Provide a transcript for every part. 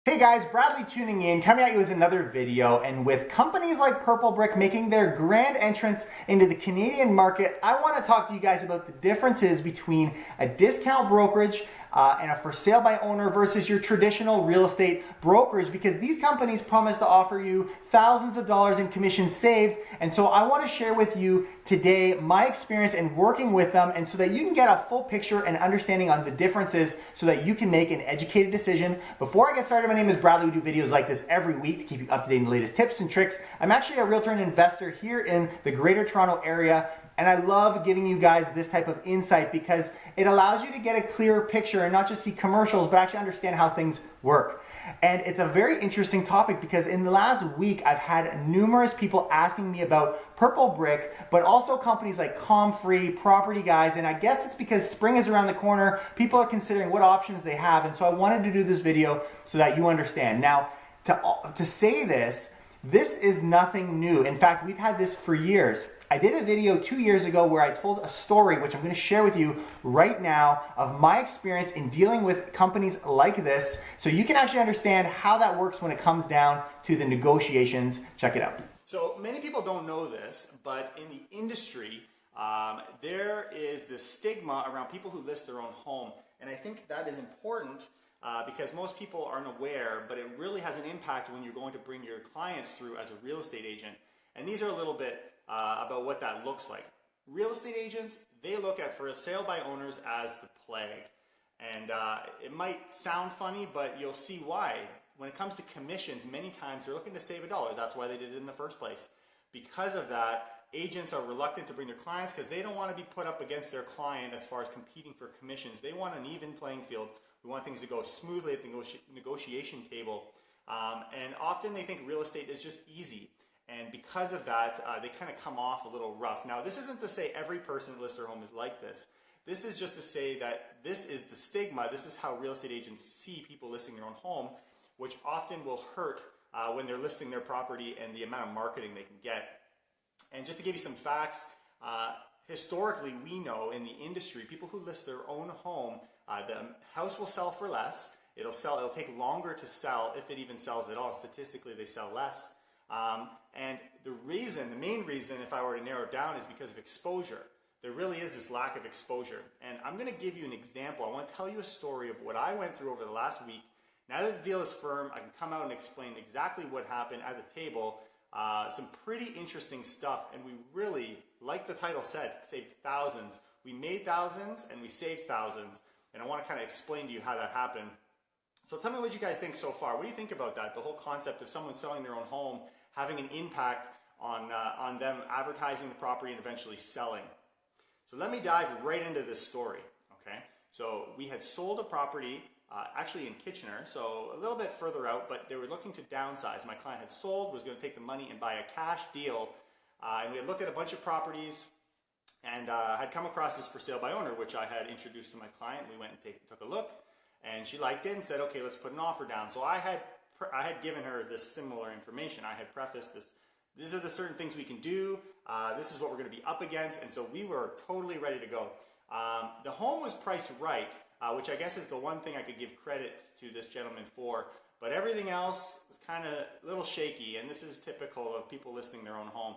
Hey guys, Bradley tuning in, coming at you with another video, and with companies like Purplebrick making their grand entrance into the Canadian market, I want to talk to you guys about the differences between a discount brokerage and a for sale by owner versus your traditional real estate brokerage, because these companies promise to offer you thousands of dollars in commissions saved. And so I want to share with you today my experience in working with them, and so that you can get a full picture and understanding on the differences so that you can make an educated decision. Before I get started, my name is Bradley. We do videos like this every week to keep you up to date on the latest tips and tricks. I'm actually a realtor and investor here in the Greater Toronto area, and I love giving you guys this type of insight because it allows you to get a clearer picture and not just see commercials, but actually understand how things work. And it's a very interesting topic because in the last week, I've had numerous people asking me about Purplebrick, but also companies like Comfree, Property Guys, and I guess it's because spring is around the corner. People are considering what options they have, and so I wanted to do this video so that you understand. Now, to say this is nothing new. In fact, we've had this for years. I did a video 2 years ago where I told a story, which I'm going to share with you right now, of my experience in dealing with companies like this, so you can actually understand how that works when it comes down to the negotiations. Check it out. So many people don't know this, but in the industry, there is this stigma around people who list their own home, and I think that is important because most people aren't aware, but it really has an impact when you're going to bring your clients through as a real estate agent. And these are a little bit about what that looks like. Real estate agents, they look at for sale by owners as the plague. And it might sound funny, but you'll see why. When it comes to commissions, many times they're looking to save $1. That's why they did it in the first place. Because of that, agents are reluctant to bring their clients because they don't want to be put up against their client as far as competing for commissions. They want an even playing field. We want things to go smoothly at the negotiation table. And often they think real estate is just easy. And because of that, they kind of come off a little rough. Now, this isn't to say every person that lists their home is like this. This is just to say that this is the stigma. This is how real estate agents see people listing their own home, which often will hurt when they're listing their property and the amount of marketing they can get. And just to give you some facts, historically, we know in the industry, people who list their own home, the house will sell for less. It'll take longer to sell, if it even sells at all. Statistically, they sell less. And the main reason, if I were to narrow it down, is because of exposure. There really is this lack of exposure. And I'm going to give you an example. I want to tell you a story of what I went through over the last week. Now that the deal is firm, I can come out and explain exactly what happened at the table. Some pretty interesting stuff. And we really, like the title said, saved thousands. We made thousands and we saved thousands. And I want to kind of explain to you how that happened. So tell me what you guys think so far. What do you think about that? The whole concept of someone selling their own home having an impact on them advertising the property and eventually selling. So let me dive right into this story, okay? So we had sold a property actually in Kitchener, so a little bit further out, but they were looking to downsize. My client had sold, was going to take the money and buy a cash deal, and we had looked at a bunch of properties and had come across this for sale by owner, which I had introduced to my client. We went and took a look, and she liked it and said, okay, let's put an offer down. So I had given her this similar information. I had prefaced this. These are the certain things we can do. This is what we're going to be up against. And so we were totally ready to go. The home was priced right, which I guess is the one thing I could give credit to this gentleman for. But everything else was kind of a little shaky. And this is typical of people listing their own home.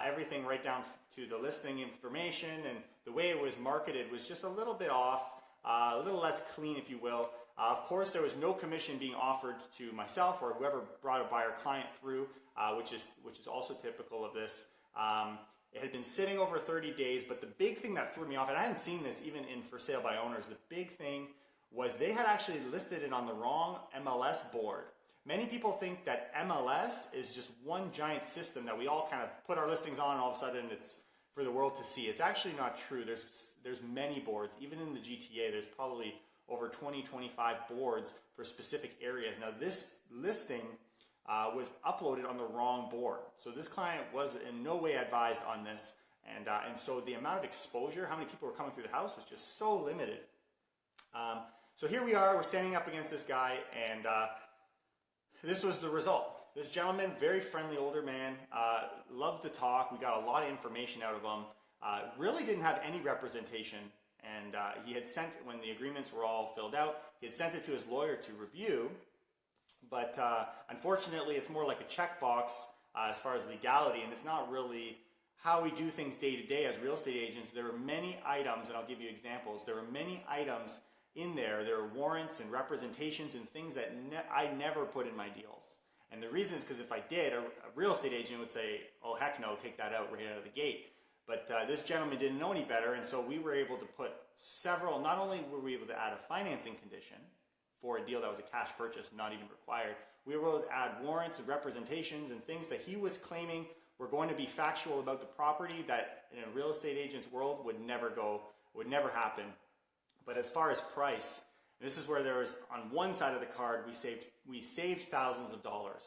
Everything right down to the listing information and the way it was marketed was just a little bit off, a little less clean, if you will. Of course, there was no commission being offered to myself or whoever brought a buyer client through, which is also typical of this. It had been sitting over 30 days, but the big thing that threw me off, and I hadn't seen this even in for sale by owners, the big thing was they had actually listed it on the wrong MLS board. Many people think that MLS is just one giant system that we all kind of put our listings on and all of a sudden it's for the world to see. It's actually not true. There's many boards. Even in the GTA, there's probably over 20, 25 boards for specific areas. Now this listing was uploaded on the wrong board. So this client was in no way advised on this. And so the amount of exposure, how many people were coming through the house was just so limited. So here we are, we're standing up against this guy, and this was the result. This gentleman, very friendly older man, loved to talk. We got a lot of information out of him. Really didn't have any representation. And he had sent, when the agreements were all filled out, he had sent it to his lawyer to review. But unfortunately, it's more like a checkbox as far as legality, and it's not really how we do things day to day as real estate agents. There are many items, and I'll give you examples. There are many items in there. There are warrants and representations and things that I never put in my deals. And the reason is because if I did, a real estate agent would say, oh, heck no, take that out right out of the gate. But this gentleman didn't know any better, and so we were able to put several, not only were we able to add a financing condition for a deal that was a cash purchase, not even required, we were able to add warrants and representations and things that he was claiming were going to be factual about the property that in a real estate agent's world would never happen. But as far as price, this is where there was, on one side of the card, we saved thousands of dollars.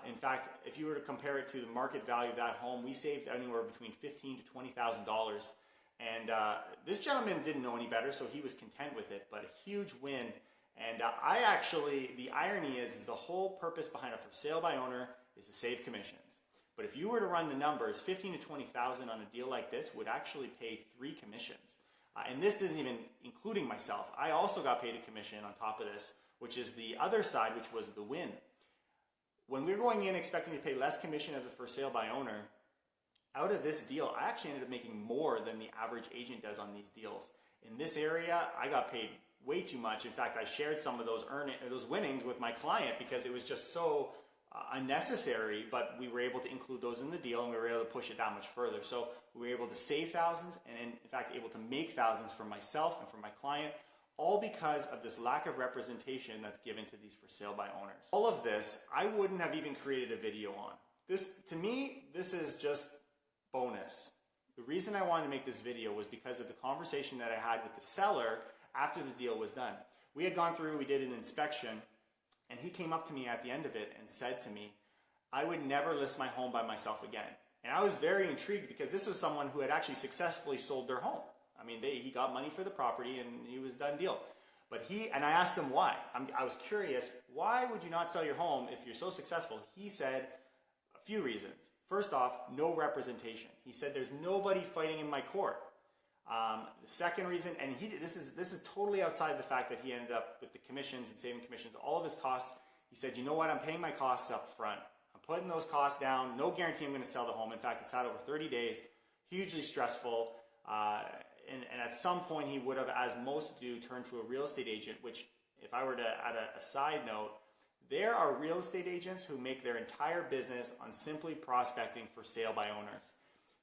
In fact, if you were to compare it to the market value of that home, we saved anywhere between $15,000 to $20,000. And this gentleman didn't know any better, so he was content with it, but a huge win. And the irony is the whole purpose behind a for sale by owner is to save commissions. But if you were to run the numbers, $15,000 to $20,000 on a deal like this would actually pay 3 commissions. And this isn't even including myself. I also got paid a commission on top of this, which is the other side, which was the win. When we were going in expecting to pay less commission as a for sale by owner, out of this deal, I actually ended up making more than the average agent does on these deals. In this area, I got paid way too much. In fact, I shared some of those winnings with my client because it was just so unnecessary, but we were able to include those in the deal and we were able to push it that much further. So we were able to save thousands and in fact able to make thousands for myself and for my client, all because of this lack of representation that's given to these for sale by owners. All of this, I wouldn't have even created a video on. This, to me, this is just bonus. The reason I wanted to make this video was because of the conversation that I had with the seller after the deal was done. We had gone through, we did an inspection, and he came up to me at the end of it and said to me, I would never list my home by myself again. And I was very intrigued because this was someone who had actually successfully sold their home. I mean, he got money for the property and he was done deal. But and I asked him why. I was curious, why would you not sell your home if you're so successful? He said a few reasons. First off, no representation. He said there's nobody fighting in my court. The second reason, and this is totally outside the fact that he ended up with the commissions and saving commissions, all of his costs. He said, you know what, I'm paying my costs up front. I'm putting those costs down. No guarantee I'm going to sell the home. In fact, it's had over 30 days, hugely stressful. And at some point he would have, as most do, turned to a real estate agent, which if I were to add a side note, there are real estate agents who make their entire business on simply prospecting for sale by owners.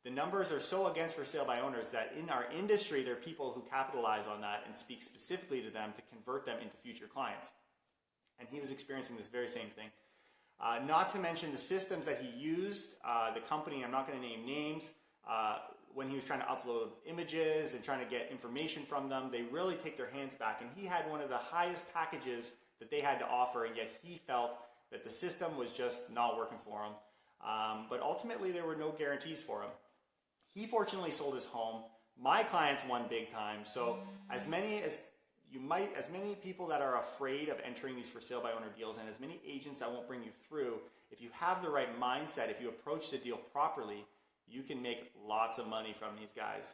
The numbers are so against for sale by owners that in our industry, there are people who capitalize on that and speak specifically to them to convert them into future clients. And he was experiencing this very same thing. Not to mention the systems that he used, the company, I'm not going to name names, when he was trying to upload images and trying to get information from them, they really take their hands back. And he had one of the highest packages that they had to offer, and yet he felt that the system was just not working for him. But ultimately, there were no guarantees for him. He fortunately sold his home. My clients won big time. So as many people that are afraid of entering these for sale by owner deals, and as many agents that won't bring you through, if you have the right mindset, if you approach the deal properly, you can make lots of money from these guys.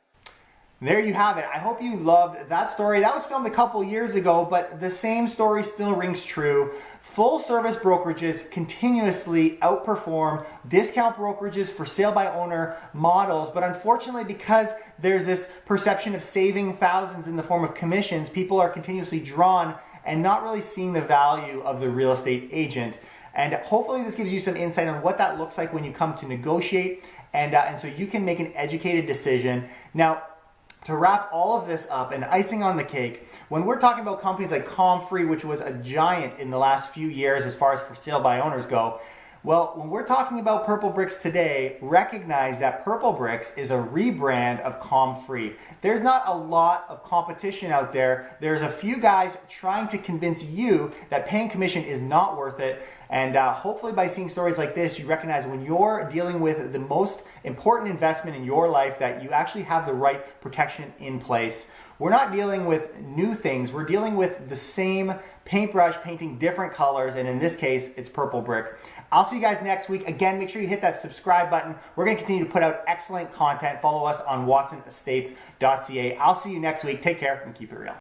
There you have it. I hope you loved that story. That was filmed a couple years ago, but the same story still rings true. Full service brokerages continuously outperform discount brokerages for sale by owner models, but unfortunately, because there's this perception of saving thousands in the form of commissions, people are continuously drawn and not really seeing the value of the real estate agent. And hopefully this gives you some insight on what that looks like when you come to negotiate, and so you can make an educated decision. Now, to wrap all of this up and icing on the cake, when we're talking about companies like Comfree, which was a giant in the last few years as far as for sale by owners go, well, when we're talking about Purplebricks today, recognize that Purplebricks is a rebrand of Comfree. There's not a lot of competition out there. There's a few guys trying to convince you that paying commission is not worth it. And hopefully by seeing stories like this, you recognize when you're dealing with the most important investment in your life that you actually have the right protection in place. We're not dealing with new things. We're dealing with the same paintbrush painting different colors, and in this case, it's Purplebrick. I'll see you guys next week. Again, make sure you hit that subscribe button. We're going to continue to put out excellent content. Follow us on watsonestates.ca. I'll see you next week. Take care and keep it real.